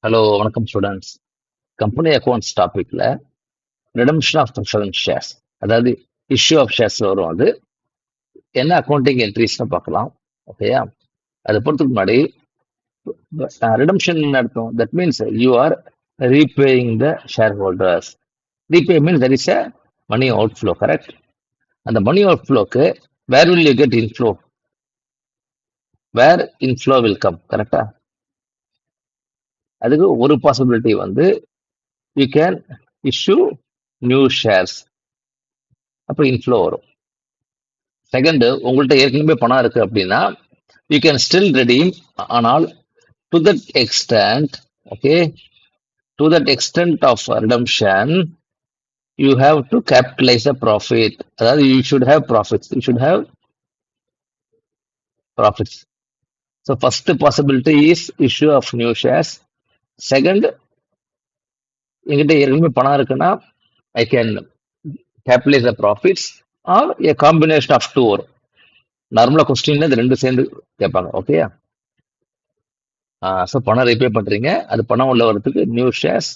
Hello வணக்கம் students. Company accounts டாபிக்ல redemption of preference shares, அதாவது இஷ்யூ ஆஃப் ஷேர்ஸ்ல வரும். அது என்ன அக்கௌண்டிங் என்ட்ரிஸ்னு பார்க்கலாம். ஓகேயா? அதை பொறுத்துக்கு முன்னாடி ரிடம்ஷன் அர்த்தம், that means you are repaying the shareholders. Repay means that is a money outflow, correct? அந்த மணி அவுட் ஃப்ளோக்கு where will you get inflow, where inflow will come, கரெக்டா? அதுக்கு ஒரு பாசிபிலிட்டி வந்து you can issue new shares, அப்போ inflow வரும். Second, உங்கள்கிட்ட ஏற்கனவே பணம் இருக்கு அப்படின்னா யூ கேன் ஸ்டில் ரெடீம். ஆனால் to that extent, okay, to that extent of redemption you have to capitalise a profit. அதாவது you should have profits, you should have profits. So first possibility is issue of new shares. Second, என்கிட்ட ஏற்கனவே பணம் இருக்குன்னா I can capitalise the profits or a combination of two வரும். நார்மலாக கொஸ்டின்ல இந்த ரெண்டு சேர்ந்து கேட்பாங்க. ஓகேயா? ஸோ பணம் ரீபே பண்றீங்க, அது பணம் உள்ள வரதுக்கு நியூ ஷேர்ஸ்,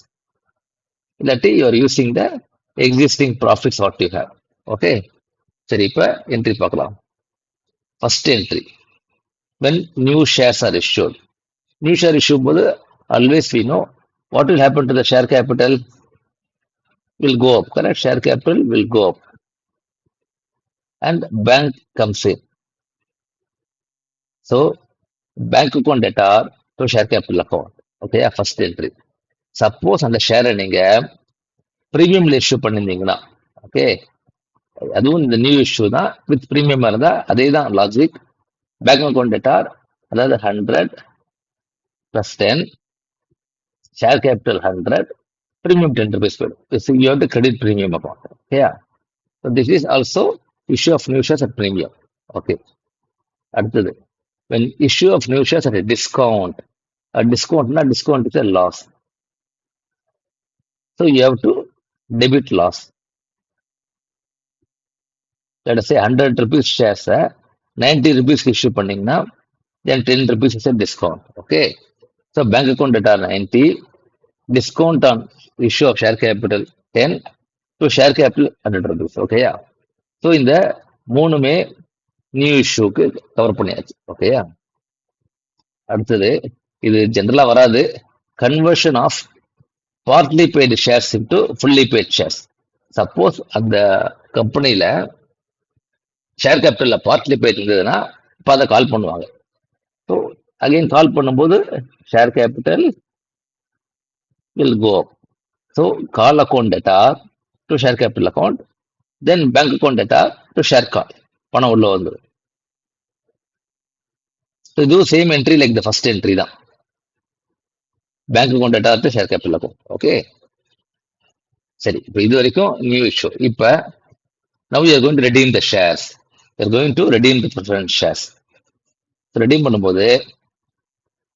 இல்லாட்டி you are using the existing profits what you have. Okay, சரி, இப்போ என்ட்ரி பார்க்கலாம். First entry, when new shares are issued. New share issue போது always we know what will happen to the share capital, will go up, correct? Share capital will go up and bank comes in. So bank account debtor to share capital account. Okay, first entry. Suppose அந்த ஷேரை நீங்க ப்ரீமியம்ல issue பண்ணிருந்தீங்கன்னா, okay, அதுவும் இந்த new issue தான், with ப்ரீமியமா இருந்தா அதே தான் logic. Bank account debtor, அதாவது 100 + 10, share capital 100, premium 10 rupees per. So you have to credit premium account. Yeah. So this is also issue of new shares at premium. Okay. அடுத்தது, when issue of new shares at a discount, discount is a loss. So you have to debit loss. Let us say 100 rupees shares 90 rupees issue பண்ணீங்கன்னா then 10 rupees is a discount. Okay. So bank account data 90, discount on issue of share capital 10, to share capital 100 rupees. ஓகேயா? So இந்த மூணுமே new இஷ்யூக்கு cover பண்ணியாச்சு. ஓகேயா? அடுத்தது, இது ஜென்ரலா வராது, conversion of partly paid shares into fully paid shares. Suppose அந்த கம்பெனியில ஷேர் கேபிட்டல்ல பார்ட்லி பெய்டு இருந்ததுன்னா இப்போ அதை கால் பண்ணுவாங்க. ஸோ அகைன் கால் பண்ணும்போது share capital will go up. So call account data to share capital account, then bank account data to share call, பணம் உள்ள வந்துடும். இதுவும் same entry like the first entry தான், bank account data to share capital account. Okay, சரி, இப்போ இது வரைக்கும் new issue. இப்போ now you are going to redeem the shares, you are going to redeem the preference shares. Redeem பண்ணும்போது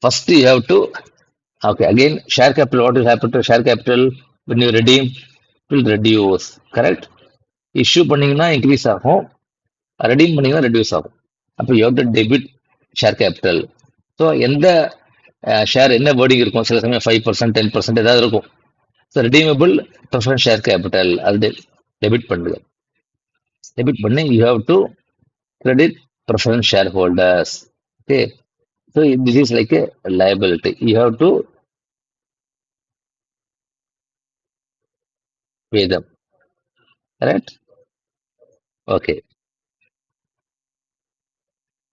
first you have to, okay, again share capital, what will happen to share capital when you redeem, will reduce, correct? Issue பண்ணீங்கன்னா increase ஆகும், redeem பண்ணீங்கன்னா reduce ஆகும். அப்போ you have to debit share capital. So எந்த share என்ன wording இருக்கும், சில சமயம் 5%, 10% ஏதாவது இருக்கும். So redeemable preference share capital அது டெபிட் பண்ணுங்க. டெபிட் பண்ணி you have to credit preference share holders. Okay, so this is like a liability. You have to pay them, correct? Okay,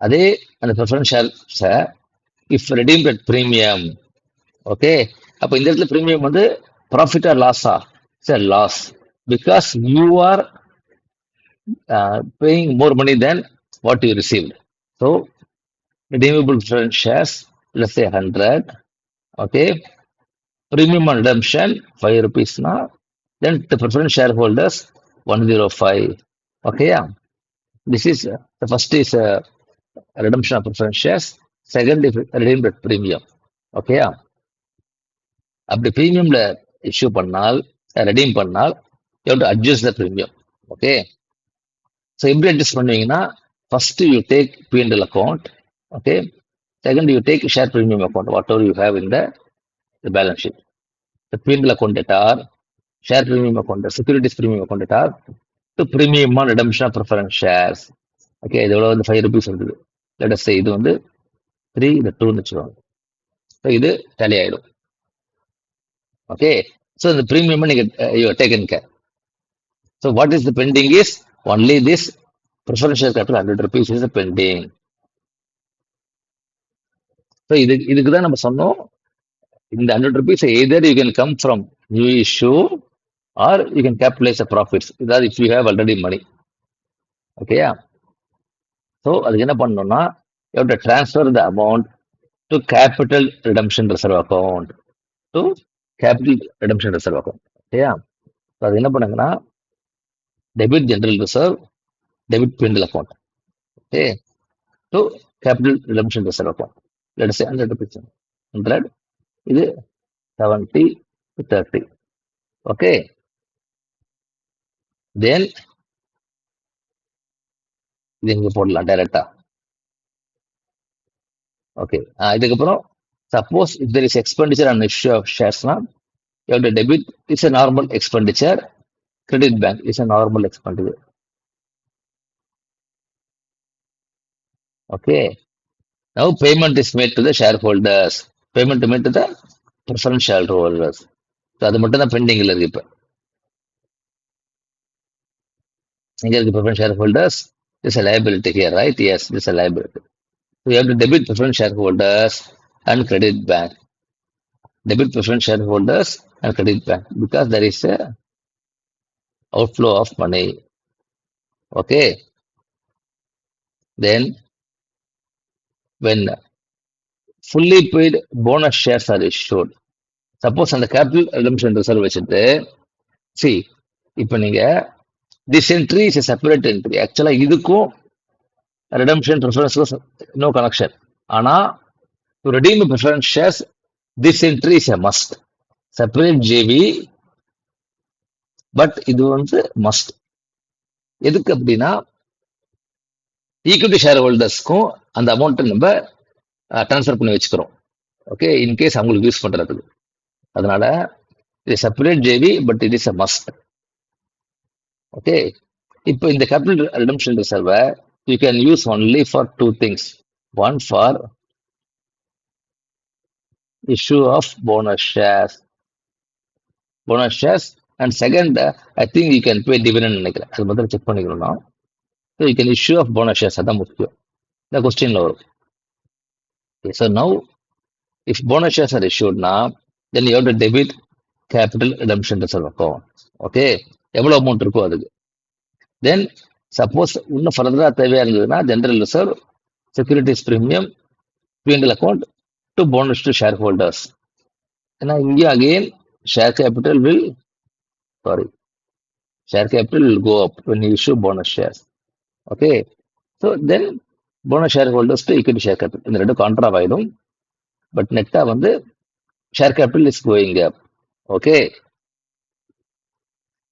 அதே அந்த ப்ரிஃபரன்ஸ் ஷேர்ஸை if redeemed at premium, okay, அப்போ இந்த இடத்துல premium வந்து ப்ராஃபிட் ஆர் லாஸா? Sir loss, because you are paying more money than what you received. So redeemable preference shares, let's say 100, okay, premium on redemption 5 rupees na, then the preference shareholders 105. Okay, yeah, this is the first is redemption of preference shares, second is redeemed at premium. Okay, yeah, அப்படி ப்ரீமியம்ல issue பண்ணால், redeem பண்ணால், you have to adjust the premium. Okay, so எப்படி adjust பண்ணுவீங்கன்னா, first you take P&L account, okay, second you take share premium account, whatever you have in the the balance sheet. The P&L account debtor, share premium account, securities premium account debtor, to premium on redemption of preference shares. Okay, இதோட வந்து 5 rupees இருக்குது. Let us say இது வந்து 3, இது 2 வச்சுக்கோங்க. So இது tally ஆயிடும். Okay, so இந்த ப்ரீமியம் நீங்க taken care. So what is the pending is only this preferential capital 100 rupees is pending. So இதுக்கு தான் நம்ம சொன்னோம், இந்த 100 rupees either you can come from new issue or you can capitalise profits. இதாவது if you have already money. ஓகேயா? So அதுக்கு என்ன பண்ணணும்னா you have to transfer the amount to capital redemption reserve account, to capital redemption reserve account. ஓகேயா? So அது என்ன பண்ணுங்கன்னா debit general reserve, debit P&L account, okay, to capital redemption reserve account. Let say 100 rupees, 100, இது 70 to 30. Okay, தென் இது இங்க போடலாம் டைரக்டா. Okay, இதுக்கப்புறம் suppose if there is expenditure on issue of ஷேர்ஸ்னா you have to debit it's a normal expenditure, credit bank is a normal expenditure. Okay, now payment is made to the shareholders, payment made to the preference shareholders. So அது மட்டும் தான் பெண்டிங்ல இருக்கு. இப்போ எங்க இருக்கு preference shareholders? This is a liability here, right? Yes, this is a liability. So you have to debit preference shareholders and credit bank. Debit preference shareholders and credit bank because there is a outflow of money. Okay. Then when fully paid bonus shares are issued, suppose அந்த capital redemption reserve வச்சுட்டு see இப்போ நீங்க this entry is a separate entry. ஆக்சுவலா இதுக்கும் redemption preference no connection. ஆனா to redeem preference shares this entry is a must. Separate JV, but இது வந்து must. எதுக்கு அப்படின்னா ஈக்விட்டி ஷேர் ஹோல்டர்ஸ்க்கும் அந்த அமௌண்ட்டை நம்ம ட்ரான்ஸ்ஃபர் பண்ணி வச்சுக்கிறோம். ஓகே, இன்கேஸ் அவங்களுக்கு யூஸ் பண்றதுக்கு. அதனால இது separate JV, but it is a must. Okay, இப்போ இந்த கேபிட்டல் ரிடம்ஷன் ரிசர்வை you can use only for 2 things. One for issue of bonus shares, and second I think you can pay dividend நினைக்கிறேன். அது மட்டும் check பண்ணிக்கணும். So you can issue of bonus shares, அதான் முக்கியம். இந்த கொஸ்டின்ல வரும். So now if bonus shares are இஷ்யூட்னா then you have to debit capital redemption reserve account. Okay, எவ்வளோ அமௌண்ட் இருக்கோ அதுக்கு. தென் சப்போஸ் இன்னும் ஃபர்தரா தேவையா இருந்ததுன்னா general reserve, securities premium, P&L account to bonus to share holders. ஏன்னா இங்கேயும் again share capital will go up when you issue bonus shares. Okay, so then bonus shareholders to equity share capital இந்த ரெண்டு கான்ட்ராவ் ஆயிடும். But நெட்டா வந்து share capital is going up. Okay,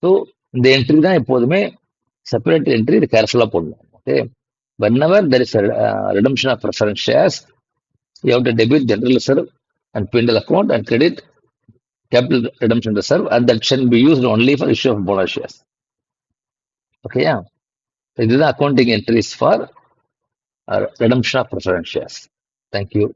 so இந்த entry தான் எப்போதுமே separate entry, இது கேர்ஃபுல்லா போடணும். Okay, whenever there is a redemption of preference shares, you have to debit general reserve and P&L account and credit capital redemption reserve, and that shall be used only for issue of bonus shares. Okay, yeah. இதுதான் accounting entries for redemption of preference shares. Thank you.